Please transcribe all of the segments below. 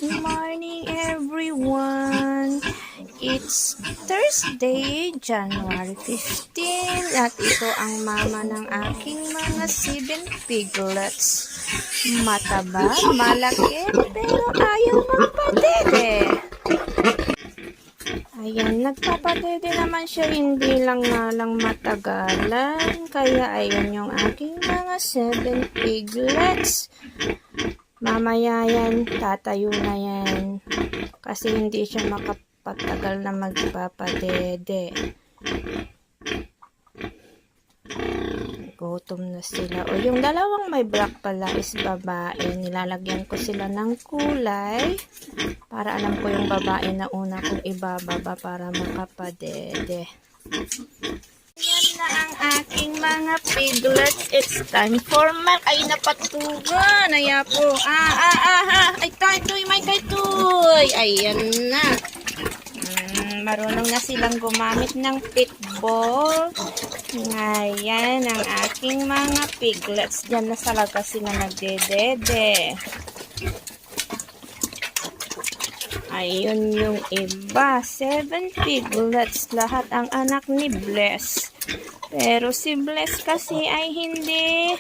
morning everyone! It's Thursday, January 15 at ito ang mama ng aking mga 7 piglets. Mataba, malaki, pero ayaw magpadede. Ayan, nagpapadede naman siya, hindi lang nga lang matagalan. Kaya ayun yung aking mga 7 piglets. Mamaya yan, tatayo na yan. Kasi hindi siya makapagtagal na magpapadede. Gutom na sila. O yung dalawang may black pala is babae. Nilalagyan ko sila ng kulay. Para alam ko yung babae na una kong ibababa para makapadede. Yan na ang aking mga piglets. It's time for milk. Ay, napatugan. Ayan po. Ay, kaytoy, may kaytoy. Ayan na. Marunong na silang gumamit ng pitbull. Ngayon, ang aking mga piglets. Diyan na talaga sila nagdedede. Ayun yung iba. 7 piglets. Lahat ang anak ni Bless. Pero si Bless kasi ay hindi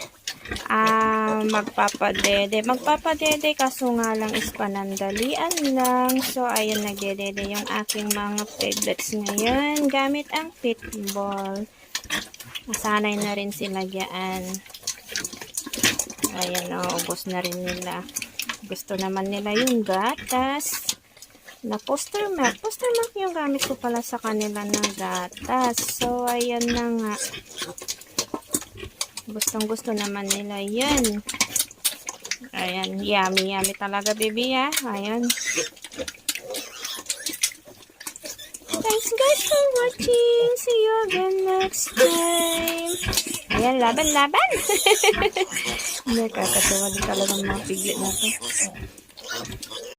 magpapadede. Magpapadede kaso nga lang is panandalian lang. So, ayun, nagdedede yung aking mga piglets ngayon. Gamit ang pitbull. Nasanay na rin sila diyan. Ayan, ubos na rin nila. Gusto naman nila yung gatas. Na poster milk. Poster milk yung gamit ko pala sa kanila ng gatas. So, ayan na nga. Gustong-gusto naman nila yan. Ayan, yummy, yummy talaga, baby, ha? Ayan. Thanks, guys, for watching. See you again next time. Ayan, laban-laban. Hindi, kakatawa din talaga mga piglet na to.